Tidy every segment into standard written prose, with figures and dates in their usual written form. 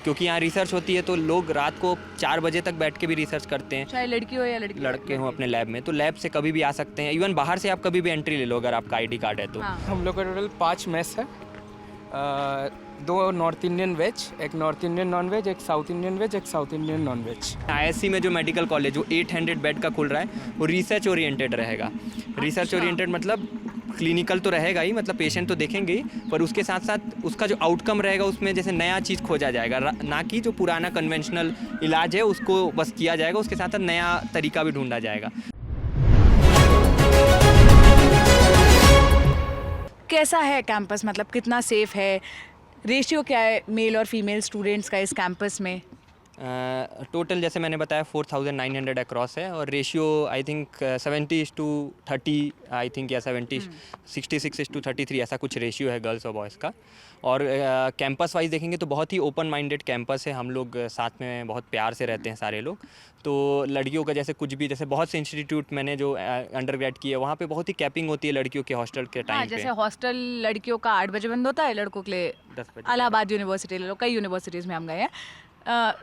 क्योंकि यहाँ रिसर्च होती है तो लोग रात को 4 बजे तक बैठ के भी रिसर्च करते हैं, चाहे लड़की हो या लड़के हों अपने लैब में। तो लैब से कभी भी आ सकते हैं, इवन बाहर से आप कभी भी एंट्री ले लो अगर आपका आईडी कार्ड है तो। हाँ। हम लोग का टोटल 5 मेस है। 2 नॉर्थ इंडियन वेज, एक नॉर्थ इंडियन नॉन वेज, एक साउथ इंडियन वेज, एक south Indian non veg. ISC में जो मेडिकल कॉलेज वो 800 बेड का खुल रहा है, वो रिसर्च ओरिएंटेड रहेगा। रिसर्च ओरिएंटेड मतलब क्लिनिकल तो रहेगा ही, मतलब पेशेंट तो देखेंगे ही, पर उसके साथ साथ उसका जो आउटकम रहेगा उसमें जैसे नया चीज़ खोजा जाएगा, ना कि जो पुराना कन्वेंशनल इलाज है उसको बस किया जाएगा, उसके साथ साथ नया तरीका भी ढूंढा जाएगा। कैसा है कैंपस, मतलब कितना सेफ है, रेशियो क्या है मेल और फीमेल स्टूडेंट्स का इस कैंपस में? टोटल जैसे मैंने बताया 4900 अक्रॉस है, और ratio I think 70:30 I think, या 66:33 ऐसा कुछ रेशियो है गर्ल्स और बॉयज़ का। और कैंपस वाइज देखेंगे तो बहुत ही ओपन माइंडेड कैंपस है, हम लोग साथ में बहुत प्यार से रहते हैं सारे लोग। तो लड़कियों का जैसे कुछ भी, जैसे बहुत से इंस्टीट्यूट मैंने जो अंडरग्रेड किए वहाँ पे बहुत ही कैपिंग होती है लड़कियों के हॉस्टल के टाइम पे। जैसे हॉस्टल लड़कियों का 8 बजे बंद होता है, लड़कों के लिए 10 बजे। इलाहाबाद यूनिवर्सिटी ले लो, कई यूनिवर्सिटीज़ में हम गए हैं,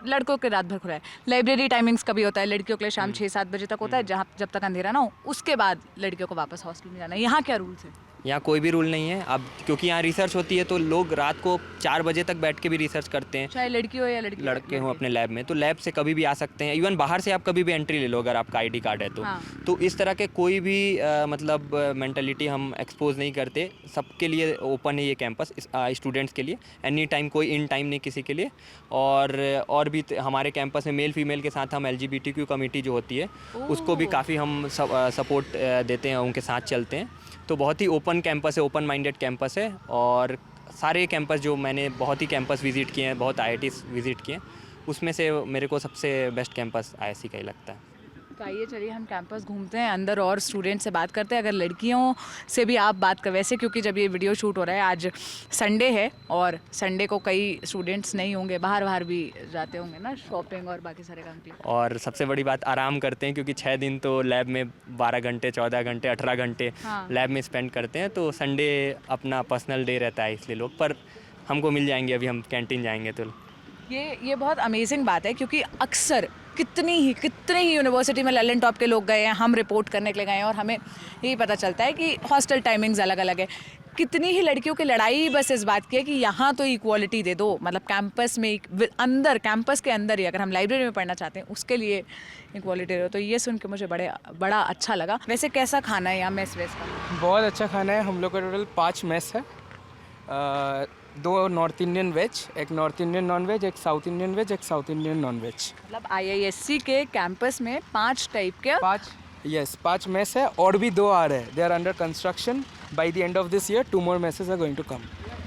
लड़कों के रात भर खुला है। लाइब्रेरी टाइमिंग्स का भी होता है, लड़कियों के लिए शाम 6-7 बजे तक होता है, जहाँ जब तक अंधेरा ना हो, उसके बाद लड़कियों को वापस हॉस्टल में जाना है। यहाँ क्या रूल्स है? यहाँ कोई भी रूल नहीं है अब, क्योंकि यहाँ रिसर्च होती है तो लोग रात को 4 बजे तक बैठ के भी रिसर्च करते हैं, चाहे लड़की हो या लड़के हों अपने लैब में। तो लैब से कभी भी आ सकते हैं, इवन बाहर से आप कभी भी एंट्री ले लो अगर आपका आईडी कार्ड है तो। हाँ। तो इस तरह के कोई भी मतलब मेंटालिटी हम एक्सपोज नहीं करते, सबके लिए ओपन है ये कैंपस, स्टूडेंट्स के लिए एनी टाइम, कोई इन टाइम नहीं किसी के लिए। और भी हमारे कैंपस में मेल फीमेल के साथ हम LGBTQ कमेटी जो होती है उसको भी काफ़ी हम सपोर्ट देते हैं, उनके साथ चलते हैं। तो बहुत ही ओपन कैंपस है, ओपन माइंडेड कैंपस है। और सारे कैंपस जो मैंने बहुत ही कैंपस विज़िट किए हैं, बहुत IITs विज़िट किए हैं, उसमें से मेरे को सबसे बेस्ट कैंपस IISc का ही लगता है। तो आइए चलिए हम कैंपस घूमते हैं अंदर और स्टूडेंट से बात करते हैं। अगर लड़कियों से भी आप बात कर, वैसे क्योंकि जब ये वीडियो शूट हो रहा है आज संडे है, और संडे को कई स्टूडेंट्स नहीं होंगे, बाहर भी जाते होंगे ना शॉपिंग और बाकी सारे काम के लिए। और सबसे बड़ी बात, आराम करते हैं, क्योंकि 6 दिन तो लैब में 12 घंटे 14 घंटे 18 घंटे हाँ। लैब में स्पेंड करते हैं। तो संडे अपना पर्सनल डे रहता है, इसलिए लोग, पर हमको मिल जाएंगे, अभी हम कैंटीन जाएंगे तो। ये बहुत अमेजिंग बात है, क्योंकि अक्सर कितनी ही यूनिवर्सिटी में ललन टॉप के लोग गए हैं, हम रिपोर्ट करने के लिए गए हैं, और हमें यही पता चलता है कि हॉस्टल टाइमिंग्स अलग अलग है। कितनी ही लड़कियों की लड़ाई बस इस बात की है कि यहाँ तो इक्वालिटी दे दो, मतलब कैंपस में अंदर, कैंपस के अंदर ही अगर हम लाइब्रेरी में पढ़ना चाहते हैं उसके लिए इक्वालिटी दे दो। तो ये सुन के मुझे बड़ा अच्छा लगा। वैसे कैसा खाना है यहाँ मेस वेस का? बहुत अच्छा खाना है। हम लोग का टोटल 5 मेस है। 2 नॉर्थ इंडियन वेज, एक नॉर्थ इंडियन नॉन वेज, एक साउथ इंडियन वेज, एक साउथ इंडियन नॉन वेज। मतलब IISc के कैंपस में 5 टाइप के 5 मेस है, और भी 2 आ रहे हैं। They are under construction. By the end of this year 2 more messes are going to come।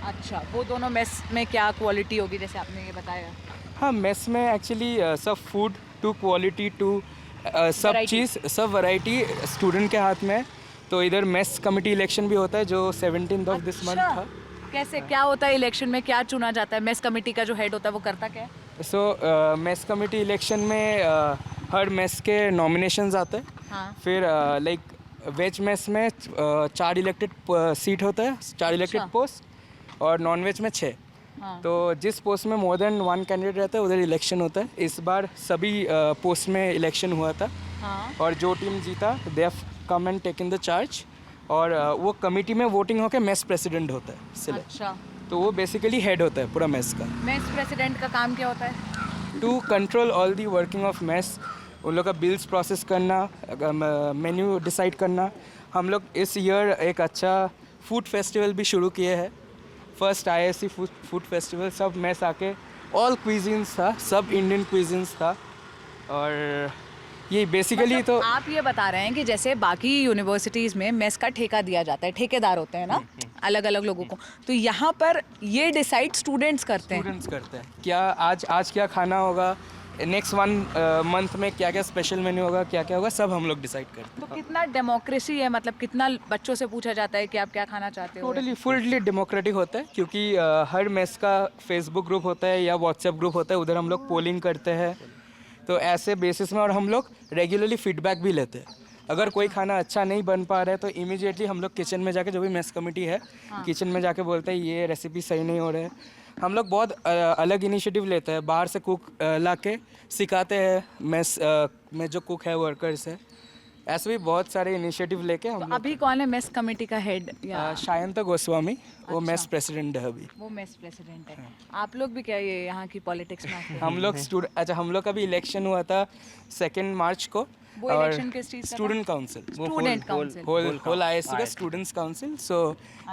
अच्छा, वो दोनों मेस में क्या क्वालिटी होगी जैसे आपने ये बताया? हाँ, मेस में एक्चुअली सब फूड टू क्वालिटी टू सब Variety। चीज़, सब वैरायटी स्टूडेंट के हाथ में है। तो इधर मेस कमेटी इलेक्शन भी होता है जो 17th ऑफ दिस मंथ था। कैसे क्या होता है इलेक्शन में, क्या चुना जाता है? मेस कमेटी का जो हेड होता है वो करता क्या है? सो मेस कमेटी इलेक्शन में हर मेस के नॉमिनेशंस आते हैं। हाँ। फिर लाइक वेज मेस में 4 इलेक्टेड सीट होता है, 4 इलेक्टेड अच्छा। पोस्ट, और नॉन वेज में 6। हाँ। तो जिस पोस्ट में मोर देन 1 कैंडिडेट रहता है उधर इलेक्शन होता है। इस बार सभी पोस्ट में इलेक्शन हुआ था। हाँ। और जो टीम जीता they have come and taken the charge, और वो कमेटी में वोटिंग होकर मेस प्रेसिडेंट होता है सिलेक्ट। अच्छा, तो वो बेसिकली हेड होता है पूरा मेस का। मेस प्रेसिडेंट का काम क्या होता है? To control all the working of mess, उन लोग का बिल्स प्रोसेस करना, मेन्यू डिसाइड करना। हम लोग इस ईयर एक अच्छा फूड फेस्टिवल भी शुरू किए हैं, फर्स्ट IISc फूड फेस्टिवल। सब मेस आके ऑल क्विजीन्स था, सब इंडियन क्विजीन्स था। और ये बेसिकली मतलब तो आप ये बता रहे हैं कि जैसे बाकी यूनिवर्सिटीज़ में मेस का ठेका दिया जाता है, ठेकेदार होते हैं ना अलग अलग लोगों को, तो यहाँ पर ये डिसाइड स्टूडेंट्स करते हैं। स्टूडेंट्स करते हैं क्या आज क्या खाना होगा, नेक्स्ट 1 मंथ में क्या क्या स्पेशल मेन्यू होगा, क्या क्या होगा, सब हम लोग डिसाइड करते तो हैं। कितना डेमोक्रेसी है, मतलब कितना बच्चों से पूछा जाता है कि आप क्या खाना चाहते हो? टोटली फुल्ली डेमोक्रेटिक होता है, क्योंकि हर मेस का फेसबुक ग्रुप होता है या व्हाट्सएप ग्रुप होता है, उधर हम लोग पोलिंग करते हैं। तो ऐसे बेसिस में, और हम लोग रेगुलरली फीडबैक भी लेते हैं। अगर कोई खाना अच्छा नहीं बन पा रहा है तो इमीडिएटली हम लोग किचन में जाके, जो भी मेस कमेटी है किचन में जाके बोलते हैं ये रेसिपी सही नहीं हो रहा है, हम लोग बहुत अलग इनिशिएटिव लेते हैं, बाहर से कुक ला के सिखाते हैं मेस में जो कुक है वर्कर्स है, ऐसे भी बहुत सारे इनिशिएटिव लेके हम अभी कौन है मेस कमेटी का हेड या शायंता गोस्वामी वो मेस प्रेसिडेंट है अभी। वो मेस प्रेसिडेंट है। आप लोग भी क्या ये यहाँ की पॉलिटिक्स में आते हैं? हम लोग अच्छा हम लोग का भी इलेक्शन हुआ था 2 मार्च को, वो इलेक्शन किस चीज़ का था? Student council, student council. whole ISC का students council, so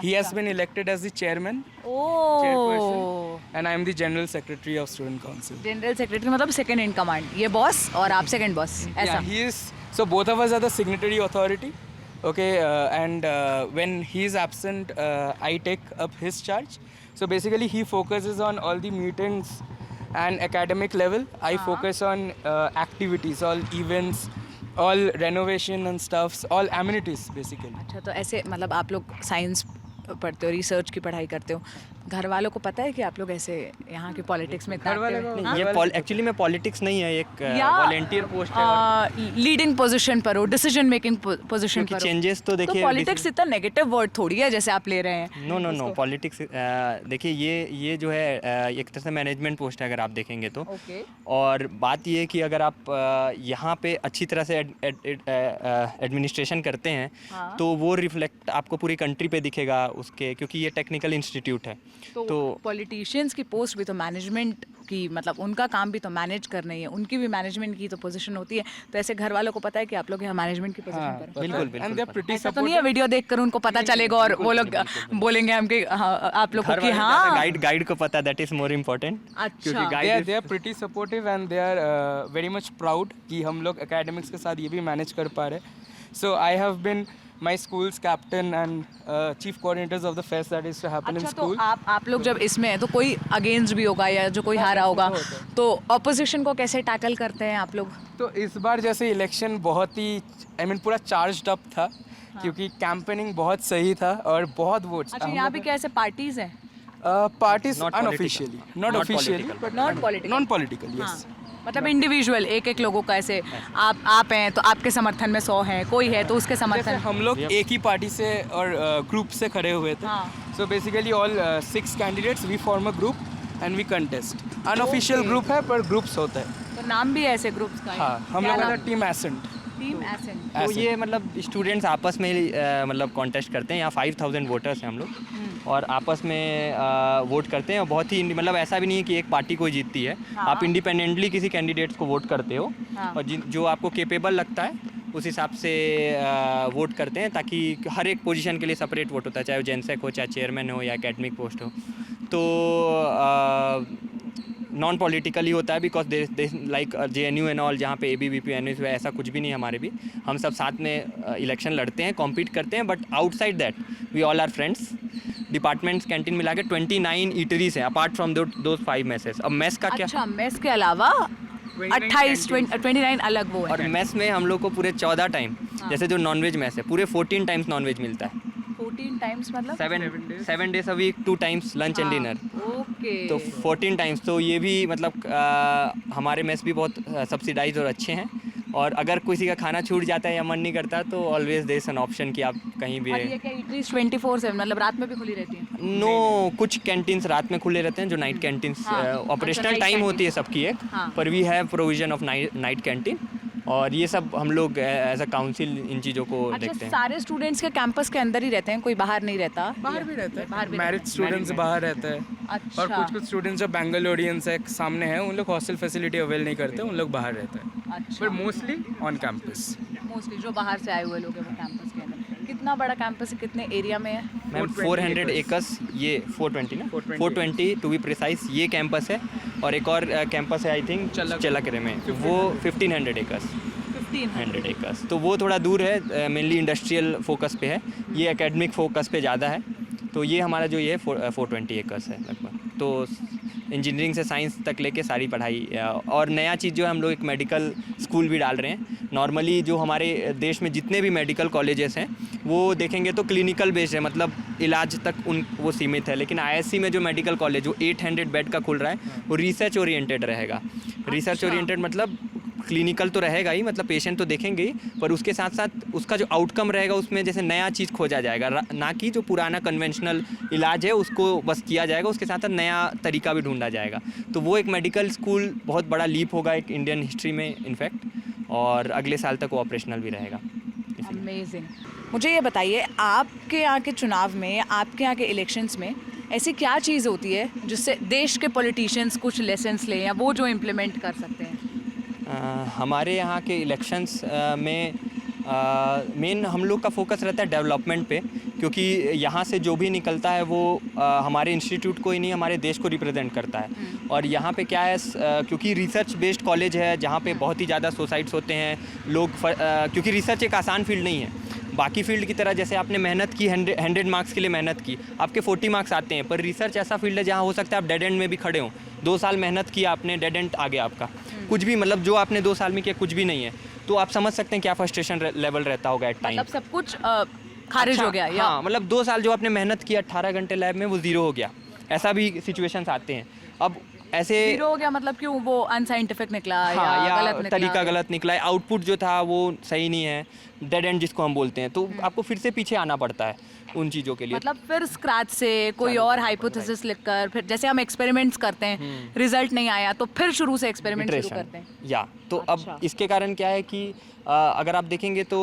he has been elected as the chairman oh, and I am the general secretary of student council. General secretary मतलब सेकंड इन कमांड, ये boss और आप second boss, ऐसा? Yeah, he is, so both of us are the signatory authority, okay, and when he is absent, I take up his charge. So basically he focuses on all the meetings and academic level. I focus on activities, all events, all renovation and stuffs, all amenities basically. अच्छा, तो ऐसे मतलब आप लोग science पढ़ते हो, research की पढ़ाई करते हो, घर वालों को पता है कि आप लोग ऐसे यहाँ की पॉलिटिक्स में घर वालों को- ये एक्चुअली में पॉलिटिक्स नहीं है, एक वॉलेंटियर पोस्ट है। लीडिंग पोजीशन पर हो, डिसीजन मेकिंग पोजीशन पर हो, चेंजेस तो देखिए पॉलिटिक्स इतना नेगेटिव वर्ड थोड़ी है जैसे आप ले रहे हैं। नो नो नो, पॉलिटिक्स देखिए ये जो है एक तरह से मैनेजमेंट पोस्ट है अगर आप देखेंगे तो। ओके, और बात ये है कि अगर आप यहाँ पे अच्छी तरह से एडमिनिस्ट्रेशन करते हैं तो वो रिफ्लेक्ट आपको पूरी कंट्री पे दिखेगा उसके, क्योंकि ये टेक्निकल इंस्टीट्यूट है। तो पॉलिटिशियंस की पोस्ट भी तो मैनेजमेंट की, मतलब उनका काम भी तो मैनेज करना ही है, उनकी भी मैनेजमेंट की तो पोजीशन होती है, तो ऐसे घर वालों को पता है कि आप लोग यहाँ मैनेजमेंट की पोजीशन पर हो। बिल्कुल And they are बिल्कुल pretty ऐसा तो नहीं है वीडियो देखकर उनको पता चलेगा और वो लोग बोलेंगे हम कि आप लोग को कि हाँ गाइड को पता, दैट इज मोर इम्पोर्टेंट। अच्छा, they are pretty supportive and they are very much proud कि हम लोग academics के साथ ये भी मैनेज कर पा रहे। So I have been my school's captain and chief coordinators of the fest that is to happen in अच्छा, तो school. आप लोग जब इसमें हैं तो कोई अगेंस्ट भी होगा या जो कोई हारा होगा, तो ऑपोजिशन को कैसे टैकल करते हैं आप लोग? तो इस बार जैसे इलेक्शन बहुत ही पूरा चार्ज्ड अप था, क्योंकि कैंपेनिंग बहुत सही था और बहुत वोट्स। अच्छा, यहाँ भी क्या ऐसे पार्टीज हैं? Parties Not unofficially, not officially, but not political, non political, yes. मतलब इंडिविजुअल एक लोगों का ऐसे, आप हैं तो आपके समर्थन में 100 हैं, कोई है तो उसके जैसे समर्थन। हम लोग एक ही पार्टी से और ग्रुप से खड़े हुए थे, हाँ। So basically all 6 candidates we form a group and we contest. Unofficial group है पर ग्रुप्स होता है। तो नाम भी है ऐसे ग्रुप्स का? हाँ, हम लोग का टीम एसेंट। Team accent. तो ये मतलब स्टूडेंट्स आपस में मतलब कॉन्टेस्ट करते हैं। यहाँ 5000 वोटर्स हैं हम लोग और आपस में वोट करते हैं। और बहुत ही मतलब ऐसा भी नहीं है कि एक पार्टी कोई जीतती है, आप इंडिपेंडेंटली किसी कैंडिडेट्स को वोट करते हो और जो आपको केपेबल लगता है उस हिसाब से वोट करते हैं, ताकि हर एक पोजीशन के लिए सेपरेट वोट होता है, चाहे वो जेनसेक हो, चाहे चेयरमैन हो या एकेडमिक पोस्ट हो। तो नॉन पॉलिटिकली होता है, because they like JNU and all, जहाँ पे ABVP NSU है, ऐसा कुछ भी नहीं है हमारे भी। हम सब साथ में इलेक्शन लड़ते हैं, कॉम्पीट करते हैं, but outside that we all are friends. Departments canteen मिला के 29 ईटरीज हैं अपार्ट फ्रॉम दोज 5 मेसेस। अब मेस का क्या? अच्छा, मेस के अलावा 29 अलग वो है। और मेस में हम लोग को पूरे 14 टाइम, जैसे जो नॉनवेज मेस है, पूरे 14 टाइम्स नॉनवेज मिलता है। 14 टाइम्स मतलब 7 days a week, 2 times lunch and dinner, okay. तो 14 टाइम्स। तो ये भी मतलब हमारे मेस भी बहुत सब्सिडाइज और अच्छे हैं। और अगर किसी का खाना छूट जाता है या मन नहीं करता तो always there is an option कि आप कहीं भी और ये क्या इटरीज 24/7 मतलब रात में भी खुली रहती है? नो, कुछ कैंटीन्स रात में खुले रहते हैं, जो night canteens operational night time canteen। होती है सबकी एक, हाँ। पर we have provision of night canteen. और ये सब हम लोग एज अ काउंसिल इन चीज़ों को देखते अच्छा, हैं। सारे स्टूडेंट्स के कैंपस के अंदर ही रहते हैं, कोई बाहर नहीं रहता? बाहर भी रहता बाहर है, भी मैरिड स्टूडेंट्स बाहर रहते हैं। अच्छा। और कुछ स्टूडेंट्स जो बेंगलोरियंस है सामने हैं, उन लोग हॉस्टल फैसिलिटी अवेल नहीं करते, उन लोग बाहर रहते हैं, अच्छा, पर मोस्टली ऑन कैंपस। मोस्टली जो बाहर से आए हुए लोग हैं वो कैंपस के अंदर। कितना बड़ा कैंपस है, कितने एरिया में है? मैम 400 एकर्स, ये 420 ना, 420 टू बी प्रिसाइज ये कैंपस है। और एक और कैंपस है आई थिंक चलकरे में, वो 1500 एकर्स। 100 एकर्स, तो वो थोड़ा दूर है, मेनली इंडस्ट्रियल फोकस पे है, ये एकेडमिक फोकस पे ज़्यादा है। तो ये हमारा जो ये 420 एकर्स है लगभग। तो इंजीनियरिंग से साइंस तक लेके सारी पढ़ाई। और नया चीज़ जो है, हम लोग एक मेडिकल स्कूल भी डाल रहे हैं। नॉर्मली जो हमारे देश में जितने भी मेडिकल कॉलेजेस हैं वो देखेंगे तो क्लिनिकल बेस्ड है, मतलब इलाज तक वो सीमित है। लेकिन ISC में जो मेडिकल कॉलेज वो 800 बेड का खुल रहा है, वो रिसर्च ओरिएंटेड रहेगा। रिसर्च ओरिएंटेड मतलब क्लिनिकल तो रहेगा ही, मतलब पेशेंट तो देखेंगे ही, पर उसके साथ साथ उसका जो आउटकम रहेगा उसमें जैसे नया चीज़ खोजा जाएगा, ना कि जो पुराना कन्वेंशनल इलाज है उसको बस किया जाएगा, उसके साथ साथ नया तरीका भी ढूंढा जाएगा। तो वो एक मेडिकल स्कूल बहुत बड़ा लीप होगा एक इंडियन हिस्ट्री में इनफैक्ट, और अगले साल तक वो ऑपरेशनल भी रहेगा। अमेजिंग। मुझे ये बताइए, आपके यहाँ के चुनाव में, आपके यहाँ के इलेक्शंस में ऐसी क्या चीज़ होती है जिससे देश के पॉलिटिशियंस कुछ लेसन्स लें या वो जो इम्प्लीमेंट कर सकते हैं? हमारे यहाँ के इलेक्शंस में मेन हम लोग का फोकस रहता है डेवलपमेंट पे, क्योंकि यहाँ से जो भी निकलता है वो हमारे इंस्टीट्यूट को ही नहीं हमारे देश को रिप्रेजेंट करता है। और यहाँ पे क्या है, क्योंकि रिसर्च बेस्ड कॉलेज है जहाँ पे बहुत ही ज़्यादा सोसाइट्स होते हैं लोग, क्योंकि रिसर्च एक आसान फील्ड नहीं है। बाकी फील्ड की तरह जैसे आपने मेहनत की 100 मार्क्स के लिए मेहनत की, आपके 40 मार्क्स आते हैं, पर रिसर्च ऐसा फील्ड है जहाँ हो सकता है आप डेड एंड में भी खड़े हों। 2 साल मेहनत किया आपने, डेड एंड आ गया आपका, कुछ भी, मतलब जो आपने 2 साल में किया कुछ भी नहीं है, तो आप समझ सकते हैं क्या फ्रस्ट्रेशन लेवल रहता होगा एट टाइम। मतलब सब कुछ खारिज हो गया या? हाँ, मतलब 2 साल जो आपने मेहनत की 18 घंटे लैब में वो ज़ीरो हो गया, ऐसा भी सिचुएशंस आते हैं। अब ऐसे ज़ीरो हो गया मतलब क्यों? वो अनसाइंटिफिक निकला, हाँ, या गलत निकला, तरीका गलत निकला है, आउटपुट जो था वो सही नहीं है, डेड एंड जिसको हम बोलते हैं, तो आपको फिर से पीछे आना पड़ता है उन चीज़ों के लिए। मतलब फिर स्क्रैच से कोई और हाइपोथेसिस लिखकर, फिर जैसे हम एक्सपेरिमेंट्स करते हैं, रिजल्ट नहीं आया तो फिर शुरू से एक्सपेरिमेंट शुरू करते हैं। या तो अच्छा। अब इसके कारण क्या है कि अगर आप देखेंगे तो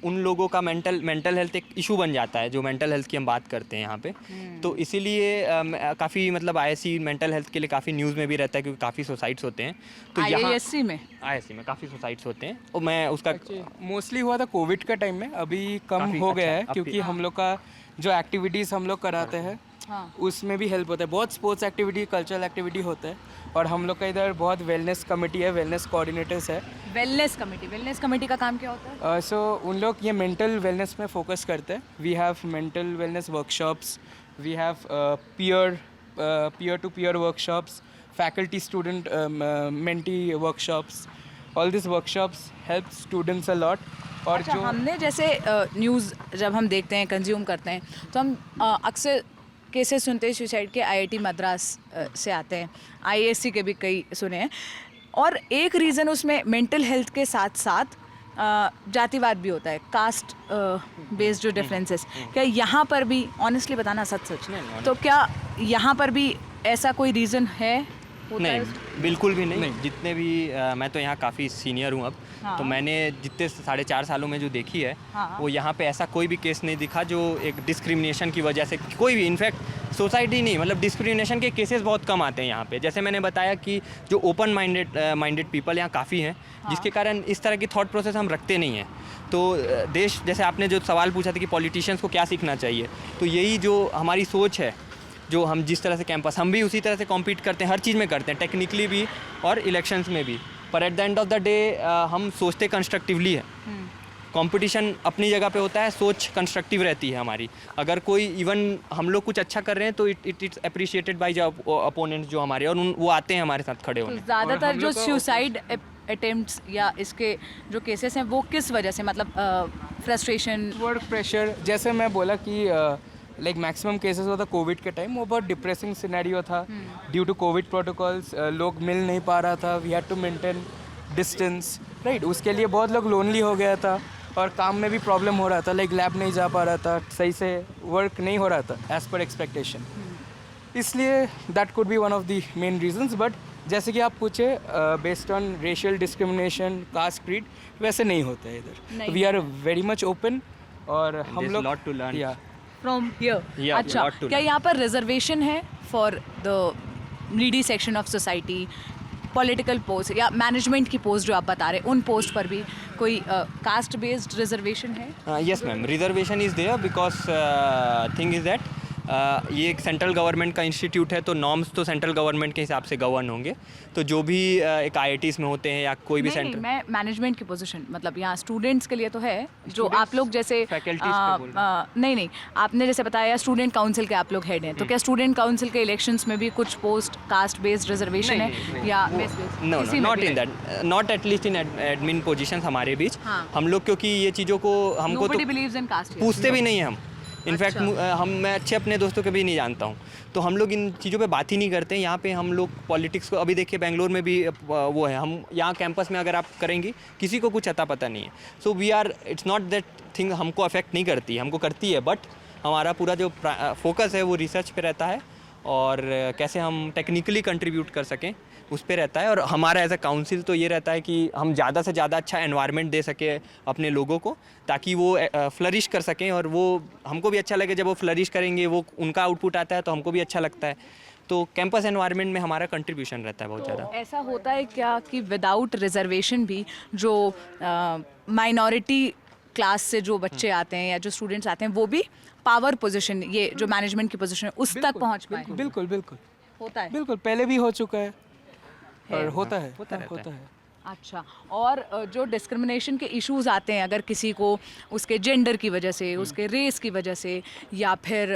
उन लोगों का मेंटल हेल्थ एक इशू बन जाता है, जो मेंटल हेल्थ की हम बात करते हैं यहाँ पे। तो इसीलिए काफ़ी मतलब IISc मेंटल हेल्थ के लिए काफ़ी न्यूज़ में भी रहता है, क्योंकि काफ़ी सोसाइट्स होते हैं। तो यहाँ IISc में काफ़ी सोसाइट्स होते हैं, और मैं उसका मोस्टली हुआ था कोविड का टाइम में, अभी कम काफ़ी हो गया अच्छा, है अब क्योंकि हम लोग का जो एक्टिविटीज़ हम लोग कराते हैं हाँ। उसमें भी हेल्प होता है। बहुत स्पोर्ट्स एक्टिविटी, कल्चरल एक्टिविटी होता है, और हम लोग का इधर बहुत वेलनेस कमेटी है, वेलनेस कोऑर्डिनेटर्स है। वेलनेस कमेटी का काम क्या होता है? सो उन लोग ये मेंटल वेलनेस में फोकस करते हैं। We have mental wellness workshops, we have peer to peer workshops, faculty student mentee workshops. All this workshops help students a lot. और अच्छा, जो हमने जैसे न्यूज़ जब हम देखते हैं, कंज्यूम करते हैं, तो हम अक्सर केसेस सुनते हैं सुसाइड के। IIT मद्रास से आते हैं, IISc के भी कई सुने हैं, और एक रीज़न उसमें मेंटल हेल्थ के साथ साथ जातिवाद भी होता है, कास्ट बेस्ड जो डिफरेंसेस। क्या यहाँ पर भी, ऑनेस्टली बताना सच तो क्या यहाँ पर भी ऐसा कोई रीज़न है? नहीं, बिल्कुल भी नहीं। जितने भी मैं तो यहाँ काफ़ी सीनियर हूँ अब, हाँ। तो मैंने जितने 4.5 सालों में जो देखी है, हाँ। वो यहाँ पे ऐसा कोई भी केस नहीं दिखा जो एक डिस्क्रिमिनेशन की वजह से कोई भी, इनफैक्ट सोसाइटी नहीं, मतलब डिस्क्रिमिनेशन के केसेस बहुत कम आते हैं यहाँ पे। जैसे मैंने बताया कि जो ओपन माइंडेड पीपल यहाँ काफ़ी हैं, जिसके कारण इस तरह की थॉट प्रोसेस हम रखते नहीं हैं। तो देश, जैसे आपने जो सवाल पूछा था कि पॉलिटिशियंस को क्या सीखना चाहिए, तो यही जो हमारी सोच है, जो हम जिस तरह से कैंपस, हम भी उसी तरह से कॉम्पीट करते हैं, हर चीज़ में करते हैं, टेक्निकली भी और इलेक्शंस में भी। पर at the end of the day हम सोचते कंस्ट्रक्टिवली है। कंपटीशन अपनी जगह पे होता है, सोच कंस्ट्रक्टिव रहती है हमारी। अगर कोई इवन हम लोग कुछ अच्छा कर रहे हैं तो इट इज़ अप्रिशिएटेड बाय जो अपोनेंट्स जो हमारे, और वो आते हैं हमारे साथ खड़े होने। ज़्यादातर जो सुसाइड अटेम्प्ट्स या इसके जो केसेस हैं वो किस वजह से, मतलब फ्रस्ट्रेशन, वर्क प्रेशर, जैसे मैं बोला कि लाइक मैक्सिमम केसेस होता कोविड के टाइम, वो बहुत डिप्रेसिंग सिनेरियो था। ड्यू टू कोविड प्रोटोकॉल्स लोग मिल नहीं पा रहा था, we had to maintain distance, right. उसके लिए बहुत लोग लोनली हो गया था, और काम में भी प्रॉब्लम हो रहा था, लाइक लैब नहीं जा पा रहा था, सही से वर्क नहीं हो रहा था एज पर एक्सपेक्टेशन। इसलिए that could be one of the main reasons. But जैसे कि आप पूछे, based on racial discrimination, caste, creed, वैसे नहीं होता है इधर। We are very much open, और हम लोग lot to learn. From here. Yeah, अच्छा, lot to क्या यहाँ पर रिजर्वेशन है for the needy section of society? Political post या मैनेजमेंट की पोस्ट जो आप बता रहे, उन पोस्ट पर भी कोई कास्ट बेस्ड रिजर्वेशन है? Yes ma'am, reservation is there because thing is that ये एक सेंट्रल गवर्नमेंट का इंस्टीट्यूट है, तो नॉर्म्स तो सेंट्रल गवर्नमेंट के हिसाब से गवर्न होंगे। तो जो भी एक IITs में होते हैं या कोई भी सेंटर, मैं मैनेजमेंट की पोजीशन, मतलब यहाँ स्टूडेंट्स के लिए तो है, जो आप लोग जैसे faculties पे बोल नहीं, आपने जैसे बताया स्टूडेंट काउंसिल के आप लोग हेड हैं, तो क्या स्टूडेंट काउंसिल के इलेक्शंस में भी कुछ पोस्ट कास्ट बेस्ड रिजर्वेशन है या base based? No, not in that, not at least in admin positions हमारे बीच। हाँ। हम लोग क्योंकि ये चीज़ों को हमको तो Nobody believes in caste here. पूछते भी नहीं हैं हम, इनफैक्ट मैं अच्छे अपने दोस्तों के भी नहीं जानता हूँ, तो हम लोग इन चीज़ों पे बात ही नहीं करते हैं। यहाँ पे हम लोग पॉलिटिक्स को, अभी देखिए बेंगलोर में भी वो है, हम यहाँ कैंपस में अगर आप करेंगी किसी को कुछ अता पता नहीं है। So we are, it's not that thing हमको अफेक्ट नहीं करती है, हमको करती है, बट हमारा पूरा जो फोकस है वो रिसर्च पे रहता है और कैसे हम टेक्निकली कंट्रीब्यूट कर सकें उस पे रहता है। और हमारा एज अ काउंसिल तो ये रहता है कि हम ज़्यादा से ज़्यादा अच्छा एनवायरनमेंट दे सके अपने लोगों को, ताकि वो फ्लरिश कर सकें, और वो हमको भी अच्छा लगे जब वो फ्लरिश करेंगे, वो उनका आउटपुट आता है तो हमको भी अच्छा लगता है। तो कैंपस एनवायरनमेंट में हमारा कंट्रीब्यूशन रहता है बहुत ज़्यादा। ऐसा होता है क्या कि विदाउट रिजर्वेशन भी जो माइनॉरिटी क्लास से जो बच्चे आते हैं या जो स्टूडेंट्स आते हैं वो भी पावर पोजीशन, ये जो मैनेजमेंट की पोजीशन है उस तक पहुंच पाए? बिल्कुल बिल्कुल होता है। बिल्कुल, पहले भी हो चुका है और होता है, होता रहता होता है। अच्छा, और जो डिस्क्रिमिनेशन के इश्यूज आते हैं अगर किसी को उसके जेंडर की वजह से, उसके रेस की वजह से, या फिर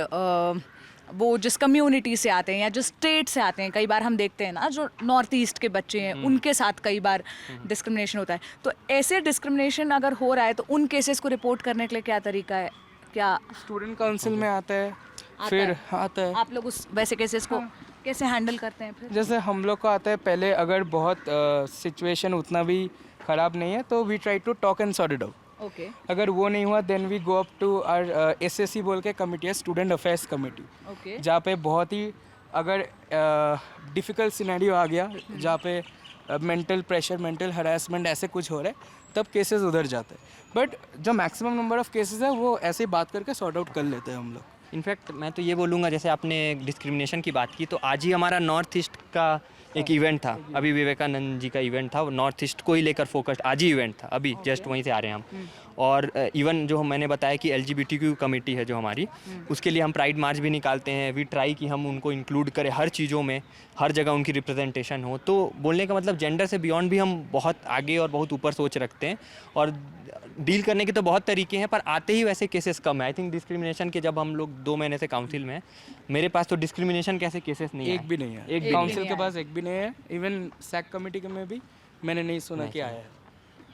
वो जिस कम्युनिटी से आते हैं या जिस स्टेट से आते हैं, कई बार हम देखते हैं ना जो नॉर्थ ईस्ट के बच्चे हैं उनके साथ कई बार डिस्क्रिमिनेशन होता है, तो ऐसे डिस्क्रिमिनेशन अगर हो रहा है तो उन केसेस को रिपोर्ट करने के लिए क्या तरीका है? क्या स्टूडेंट काउंसिल में आता है, फिर आता है। आप लोग उस वैसे केसेस को कैसे हैंडल करते हैं फिर? जैसे हम लोग को आता है, पहले अगर बहुत सिचुएशन उतना भी ख़राब नहीं है तो we try to talk and sort it out. Okay, अगर वो नहीं हुआ then we go up to our SSC बोल के कमिटी है, स्टूडेंट अफेयर्स कमेटी, ओके, जहाँ पे बहुत ही अगर डिफ़िकल्ट सिनेरियो आ गया, जहाँ पे मेंटल प्रेशर, मेंटल हरासमेंट ऐसे कुछ हो रहा है, तब केसेस उधर जाते हैं। बट जो मैक्सिमम नंबर ऑफ़ केसेस है वो ऐसे ही बात करके सॉर्ट आउट कर लेते हैं हम लोग। इनफैक्ट मैं तो ये बोलूँगा, जैसे आपने डिस्क्रिमिनेशन की बात की, तो आज ही हमारा नॉर्थ ईस्ट का एक इवेंट था, अभी विवेकानंद जी का इवेंट था, वो नॉर्थ ईस्ट को ही लेकर फोकस्ड आज ही इवेंट था, अभी जस्ट वहीं से आ रहे हैं हम। और इवन जो मैंने बताया कि LGBTQ कमेटी है जो हमारी, उसके लिए हम प्राइड मार्च भी निकालते हैं। वी ट्राई कि हम उनको इंक्लूड करें हर चीज़ों में, हर जगह उनकी रिप्रेजेंटेशन हो। तो बोलने का मतलब जेंडर से बियॉन्ड भी हम बहुत आगे और बहुत ऊपर सोच रखते हैं, और डील करने के तो बहुत तरीके हैं, पर आते ही वैसे केसेस कम है। आई थिंक डिस्क्रिमिनेशन के, जब हम लोग 2 महीने से काउंसिल में हैं, मेरे पास तो डिस्क्रिमिनेशन के ऐसे केसेस नहीं है, एक भी नहीं है, एक भी काउंसिल के पास एक भी नहीं है। इवन सैक कमेटी के में भी मैंने नहीं सुना कि आया है।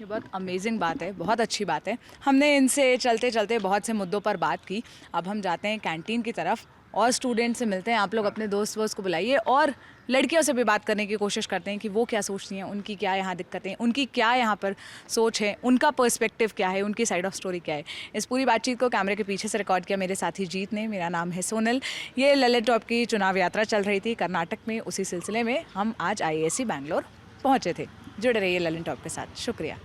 ये बहुत अमेजिंग बात है, बहुत अच्छी बात है। हमने इनसे चलते चलते बहुत से मुद्दों पर बात की। अब हम जाते हैं कैंटीन की तरफ और स्टूडेंट से मिलते हैं। आप लोग अपने दोस्त वोस्त को बुलाइए और लड़कियों से भी बात करने की कोशिश करते हैं कि वो क्या सोचती हैं, उनकी क्या यहाँ दिक्कतें, उनकी क्या यहाँ पर सोच है, उनका पर्सपेक्टिव क्या है, उनकी साइड ऑफ स्टोरी क्या है। इस पूरी बातचीत को कैमरे के पीछे से रिकॉर्ड किया मेरे साथी जीत ने। मेरा नाम है सोनल। ये ललित टॉप की चुनाव यात्रा चल रही थी कर्नाटक में, उसी सिलसिले में हम आज IISc बैंगलोर पहुँचे थे। जुड़े रहिए ललित टॉप के साथ। शुक्रिया।